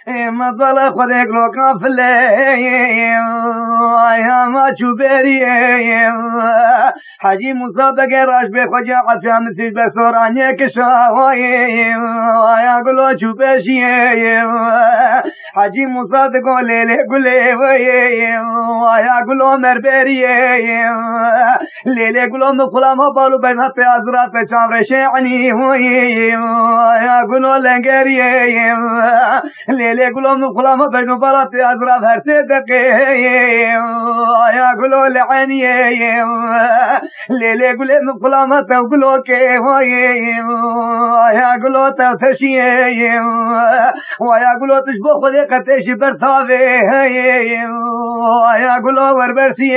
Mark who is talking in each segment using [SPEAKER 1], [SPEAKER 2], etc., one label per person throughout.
[SPEAKER 1] مطلع خودك لو كافله يا ما شوبري حاجي مسابق راش بخجا عفا مثل بسورانيا كشاوي يا قلو شوبشي حاجي مصادق ليلي قلي يا قلو مربري ليلي قلو مخلا ما بالو بين هطي أزرات شامر شعني يا قلو لنقري ليلي قلو مخلا ما بين بلاتي أزرات هرسدقي يا قلو لعني ليلي قلو مخلا ما تقلو كي يا قلو تفتشي ويا قلو تشبه خليقة تشي برثاوي ويا قلو وربرسي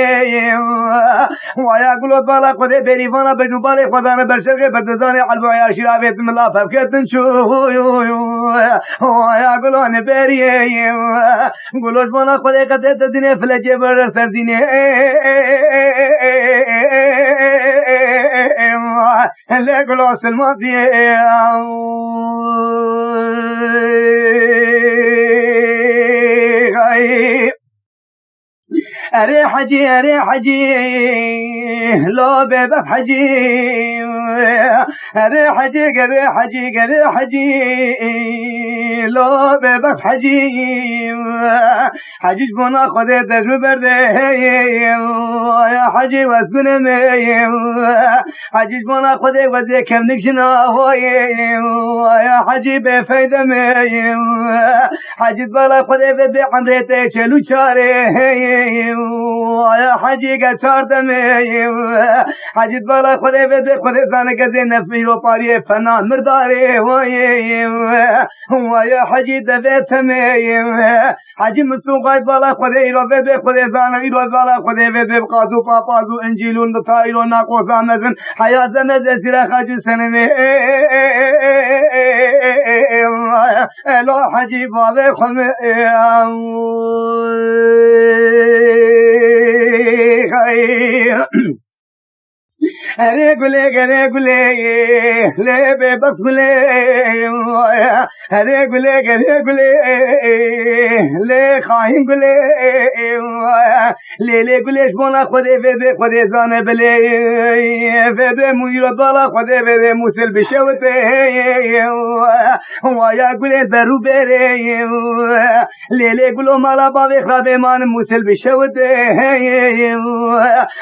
[SPEAKER 1] ويا قلو بالا قدي بريفانا بجو بالي خدانا برشرقي بردزاني علبو يا شرابيت من الله فبكتن شو ويا قلو نبري قلوش بانا خليقة تدني فلجي برسر ديني اللي قلو سلماتي أري حجي لو بيبك حجي أري حجي لو بيبك حجي بنا خذي تجربة برده يا حجي واسبنا حجي بنا خذي وزي كم نكشنا يا حجي بفايدة حجي بنا خذي بدي عمرتي شلو شاري يا حجي قشار دمي حجي بلا خذي بدي خذي زانك زين في وطاري فنان مرداري ويا حجي دبيت مي حجي مسوق بلا خذي رو بدي خذي زانك رو بلا خذي بدي بقازو بابازو انجيلون نطايرو ناقوس امزن حياة زمزة سيرا خاجو سنمي لو حجي بابي خمي أري قولي لي بيبك قولي أري قولي لي خاين قولي لي قولي شبونا خذي خذي زاني بلي فيدي ميرا بالا خذي فيدي موسل بشوتي ويا قولي برو بري لي قولو مالا بابي خرابي مان موسل بشوتي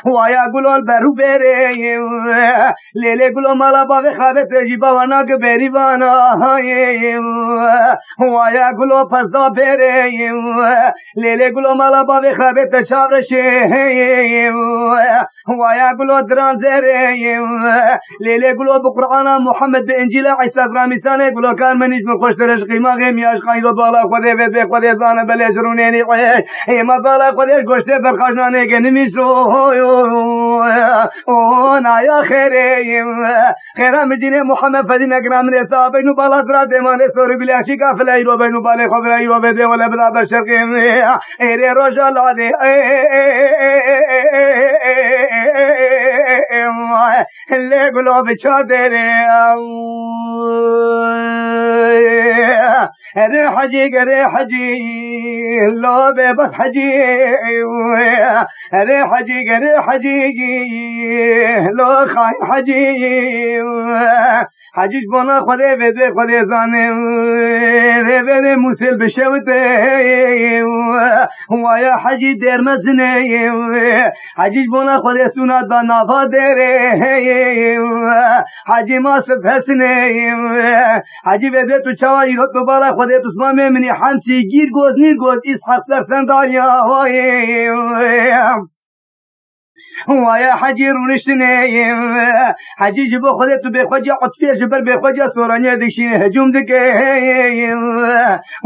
[SPEAKER 1] ويا قولو البرو بري ليلي قلو مالا بابي خابت جيبا وناك بيري وانا ويا قلو پسدا بيري ليلي قلو مالا بابي خابت شابرشي ويا قلو دران زيري ليلي قلو بقرآن محمد بإنجيل عيسى رامساني قلو كان منيش من خوش ترش قيمة غيم ياش خايدو بالا خذي بيت خذي زانا بلي شرونيني ما بالا خذي قوشتي برخاشناني كنميشو يا خير مدينة محمد فدين أكرام رسا بينو بالا درات إيمان سوري بلاشي كافل أيرو بينو بالي خبر أيرو بدي ولا بلا بالشرقي إيري رجال عادي اللي قلوا بشادري أري حجي لو بيبك حجي أري حجي لو خاين حجي بنا خذي بدي خذي زاني بدي مسل بشوتي ويا حجي دير مزني حجي بنا خذي سنات بنافا ديري حجي ما سفسني حجي بدي تو چواري تو بالا خذي تسمامي مني حمسي گير گوز اسحاق سرسن دانيا ويا حجي رونشتني حجي جبو خذت بخوجة عطفية جبر بخوجة سورانيا دكشين هجوم دكي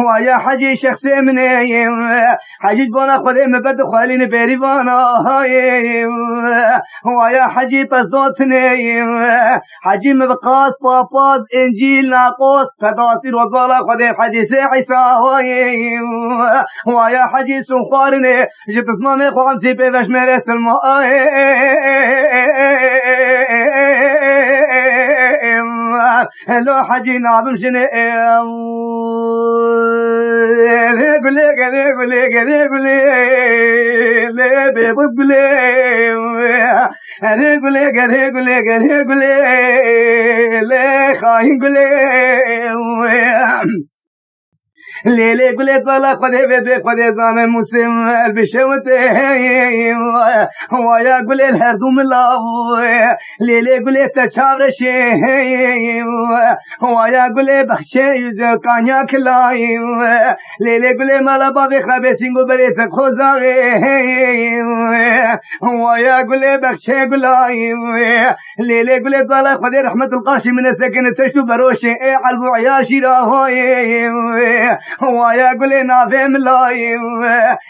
[SPEAKER 1] ويا حجي شخصي مني حجي جبونا خذي مبرد خوالين بيريوانا ويا حجي بزدوتني حجي مبقاس باباز انجيل ناقوس فداتي روزالا خذي حديث عيسى ويا حجي سنخوارني جبت اسمامي خوام سيبي باش مرس الماء لو حجي نابم شنو قولي قولي قولي قولي قولي لي بيبط قولي قولي قولي قولي قولي قولي قولي لي خاين قولي ليلي قلت والله خذي بيدي خذي زاني مسلم بشوته ويا قولي الهردوم الله ليلي قلت تشاور شيء ويا قولي بخشي كانيا كلاي ليلي قولي مالا بابي خبيسين قبريت خوزاغي ويا قولي بخشي قلاي ليلي قلت والله خذي رحمة القاشي من السكن تشتو بروشي علبو عياشي راهوي ويا قولي نافع ملايم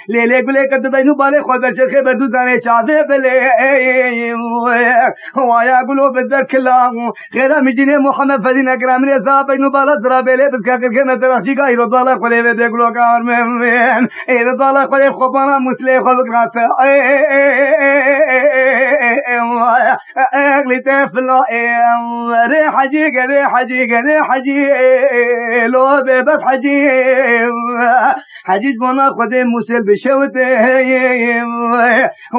[SPEAKER 1] ليلي قولي قد بينو بالي خود الشيخ بدو زاني شافي بلي ويا قولو بدر كلام خيرا مجيني محمد فدين اكرام ريسا بينو بالا درا بلي بسكاكر كنا ترخشي قايرو بالا قولي بدي قولو كار مهمين ايرو بالا قولي خوبانا مسلي خوبك راسا اغلي تفلا ري حجيك ري حجيك ري حجيك لو ببس حجيك حجيج بنا خود مسل بشوته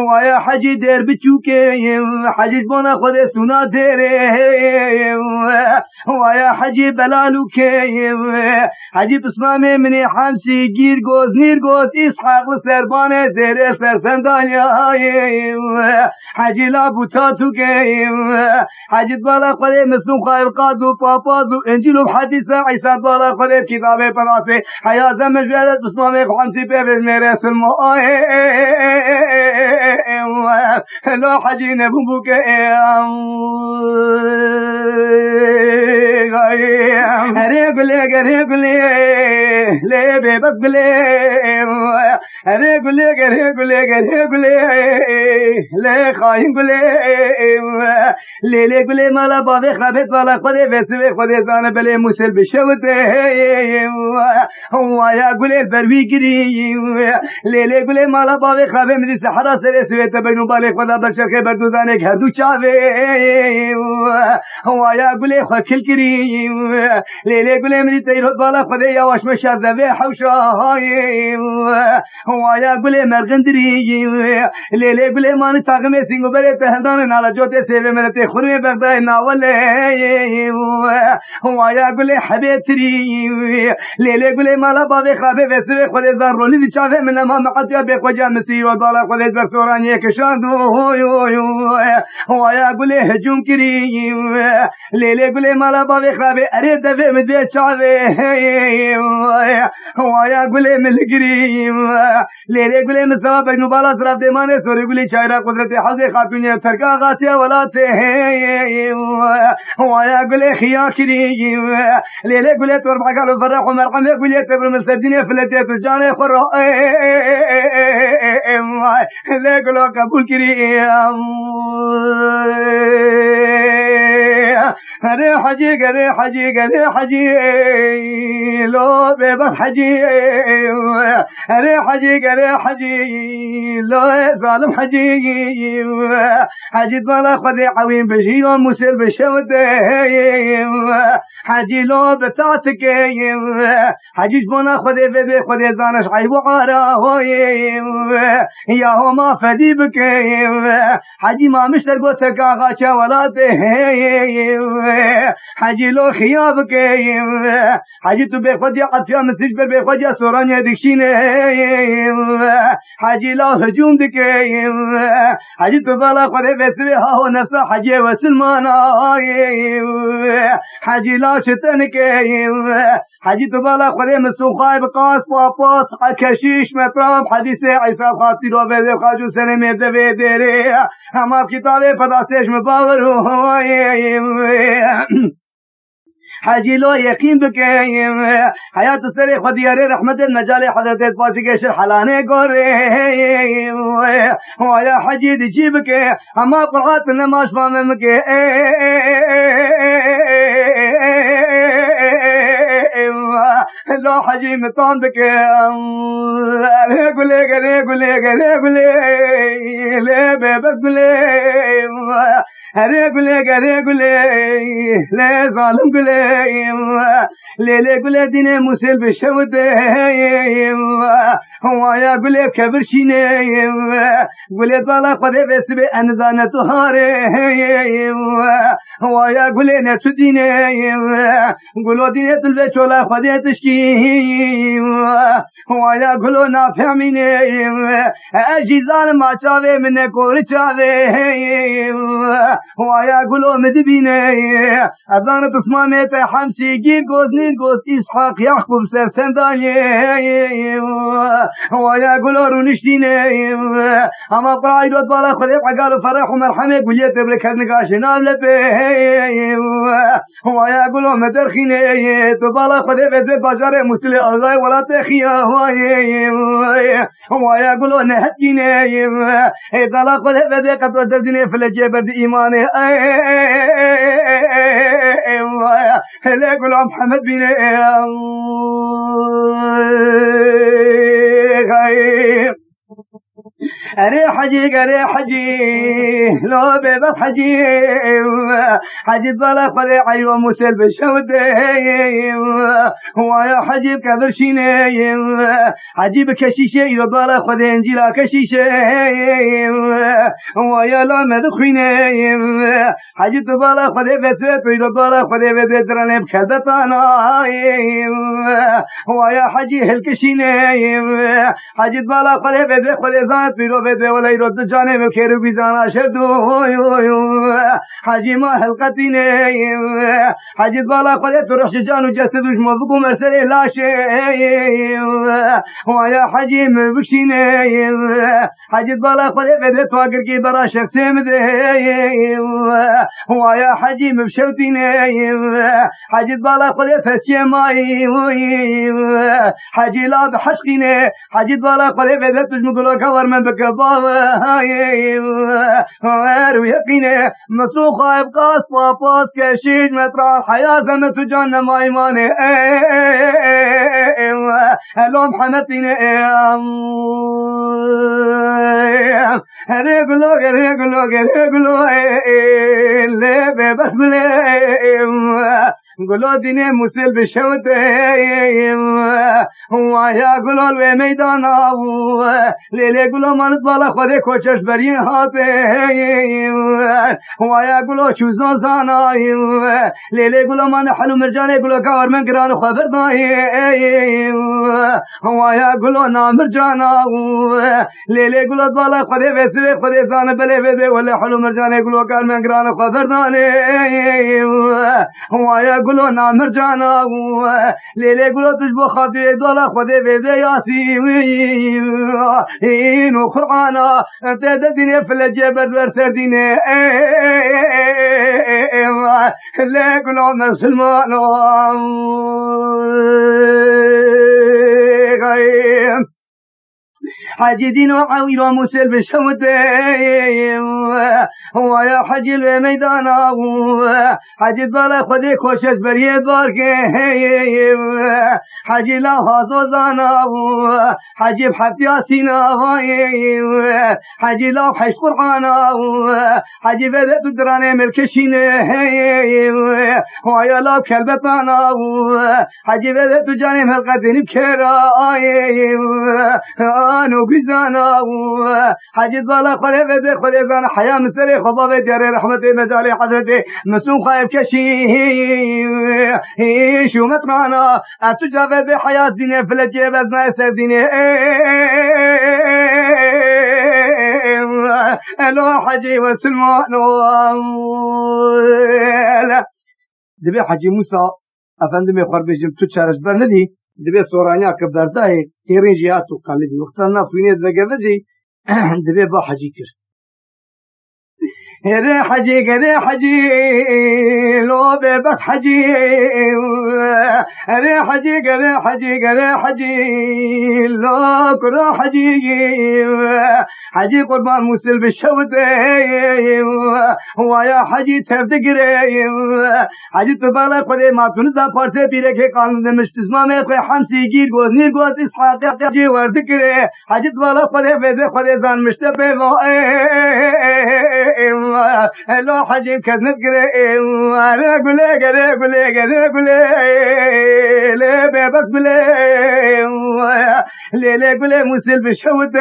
[SPEAKER 1] ويا حجي دير بچوكي حجيج بنا خود سنا ديره ويا حجي بلالوكي حجي بسمامي مني حمسي گير گوز نير گوز اسحاق سربانه زيره سرسندانيا حجي لابوتاتوكي حجي بلا خود مسلم خايب قادو بابازو انجيلو حديثة عيسى بلا خود كتابه پراسه حياة زمن جوالت بسمامي خمسي بيبش ميري سلمو لو حجي نبوك ريقلي ريقلي لي بيبس قلي ريقلي ريقلي ريقلي لي خاين قلي لي قلي مالا بابي خبت بالا خدي بسوي خدي زان بلي مسل بشوته ويا قولي البروي قريم ليلي قولي مالا بابي خابي مدي سحرا سري سويت بينو بالي خدا برشخي بردوزانك هردو چاوي ويا قولي خوكل قريم ليلي قولي مدي تيرود بالا خدي يواش مشاذبي حوشا ويا قولي مرغندريم ليلي قولي ماني تاغمي سينغو بري تهندان نالا جوتي سيبي مرتي خرمي بغداي ناولي ويا قولي حبيتريم ليلي قولي مالا بابي خابي بسوي خودي زار رولي دي شافي من لما مقطع بخوجا مسير وضالا خودي برسوران يكشاند ويا قولي هجوم كريم ليلي قولي مالا بابي خابي اريد دفي مدي شافي ويا قولي من الكريم ليلي قولي مسوا بجنو بالا صرف ديماني سوري قولي شايرا قدرتي حظي خاتوني تركا غاتيا ولاتي ويا قولي خيا كريم ليلي قولي توربع قالوا فرح ومرقم يقول يتبر من الدنيا فلتيت الجاني خرا ليك لو قبول كريم ري حجي ري حجي ري حجي لو ببس حجي ري حجي ري حجي لو ظالم حجي حجي مالا خدي عوين بجي ومسير بشوته حجي لو بتاعتك حجي بنا خدي بيبي خدي زانش عيب وعارا يا هما فدي بك حجي ما مشتر قوتك آغا ولاته حجي لو خيابك حجي تو بخدي عطفيا مسيج بر بخدي سورانيا دكشين حجي لو هجوم دك حجي تو بالا خدي بسوي هاو نفسه حجي وسلمانا حجي لا شتنك حجي تو بالا خدي مسو خايب قاس باباس كشيش مطرب حديث عيسى خاطر وبدي خاجو سلمي دبي ديري اما كتابه پداسش مباور هو حاجی لو یقین بکیم حیات سری خدیاری رحمت نجال حضرت پاسی کے حلانے گورے ویا حاجی دی بکے اما قرات نماز فامم کے لا حجي متان بكم قولي قولي قولي قولي قولي لا بس قولي هري قولي قولي قولي لا ظالم قولي ليلي قولي ديني مسل بشود هو يا قولي كبر شيني قولي طالع قدي بس بأنزانة هاري هو يا قولي نتديني قولوا ديني تلبي شولا قدي تشكي هو يا قولوا نافع مني اجي ظالم ما شافي من كور شافي هو يا قولوا مدبيني اذان تصمامت حمسي جيب قوزني قوز اسحاق يعقوب سنداني هو يا قولوا رونشتيني اما برايد وطبالا خذيب عقال فرح ومرحمة قليت برك هدنقاشنا لبي هو يا قولوا مدرخيني طبالا خذيب ذي بجار مسلي أغاي ولا تخيا هو يا قولوا نهديني طبالا خذيب ذي قطر دردني في الجبر دي إيماني لا قولوا محمد بني أري حجي لو ببط حجي حجي ضلا خذي عيو مسل بشود هو يا حجي كذر شيني حجي بكشيشة يو ضلا خذي انجيلا كشيشة هو يا لا مدخيني حجي ضلا خذي بثبت يو ضلا خذي بدرني بكذتانا هو يا حجي هلكشيني حجي ضلا خذي بدري خذي ذات بيرو بده ولا يرد جانب كيرو بيزانا شدو حجي ما حلقتيني حجي بالا قد ترش جانو جسدوش مضبوط مرسل لا شيء ويا حجي مبكشيني حجي بالا قد بده تواقر كي برا شخص مده ويا حجي مبشوتيني حجي بالا قد فسي ماي حجي لا بحشقيني حجي بالا قد بده تجمقلو كور من بكبابه ويقينه مسوخة يبقى صفاص كشيج مترا الحياة زمت جنة ما إيمانه هلو محمدين ريقلو ليه بس قلو ديني مسل بشوت ويا قلو الميدان ليلي قلو من بالا خودي کوچش برین هاته ويا قلو شو زانا ليلي قلو من حلو مرجاني قلو كار من قران خبر داي ويا قلو نامر جانا ليلي قلو بالا خودي بسري خودي زان بلي بده ولا حلو مرجاني قلو كار من قران خبر داني ويا قلو نامر جانا ليلي قلو تجبو خاطري دولا خودي بده ياسي إنو قرآنا أنت ديني في الجبل ورسديني لا كلهم مسلمان حجي دين وعويل ومسل بشمد هو يا حجي الميدان حجي بالا خدي خوشش بريه بارك حجي لا هازو زانا حجي بحب ياسينا حجي لا بحش قرآنا حجي بدأت دراني ملكشين هو يا لا بكلبتانا حجي بدأت جاني ملقدين بكرا انو بزانا حجي ضلا خلي بده خلي بان حياه مثلي خضابه دير رحمتي مدالي حضرتي مسوم خايف كشي شو مترانا اتجاب بحياه دنيا في الجيب ما يسدني الو حجي وسلمان دبي حجي موسى افندم خربجم تو چارج برندي دبي سورانيا كبدرداي تيرين جياتو قالدي وقتنا فينيت بجوزي دبي با حجي كر ره حجی ره حجی لو ببت حجی ره حجی ره حجی لو کرا حجی حجی قربان موسل بشوت ويا حجي تفتكري حجي تبالا خدي ما تنزا پارسه بیره که قانون مش تسمامه خو حمسی گیر گوز نیر گوز اسحاق حجي وردكري حجي تبالا خدي بده خدي زان مشته به لو حجي كذنت كري انا قولي لا بابك بلا ليلة قولي مسل بشوت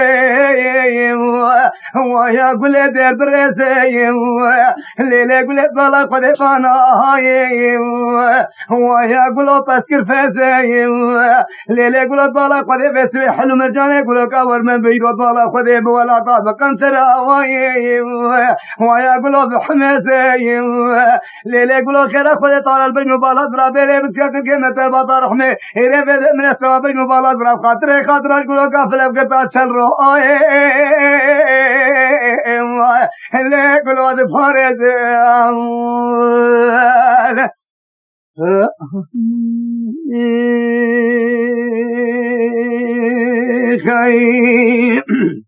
[SPEAKER 1] ويا قولي دير برسي ليلة قولي طلع قدي فانا ويا قولي بسكر فاسي ليلة قولي طلع قدي فاسي حلو مرجاني قولي كاور من بيرو طلع قدي بولا طاب قنطرة ويا قولي بحماسي ليلة قولي خيرا قدي طالع البين وبالا درابي بسكاك كيمة البطا رحمي إيري بيد من الثوابين وبالا دراب خاطري قولي كافل بقطع تشلرو اللي قولوا دفارد خير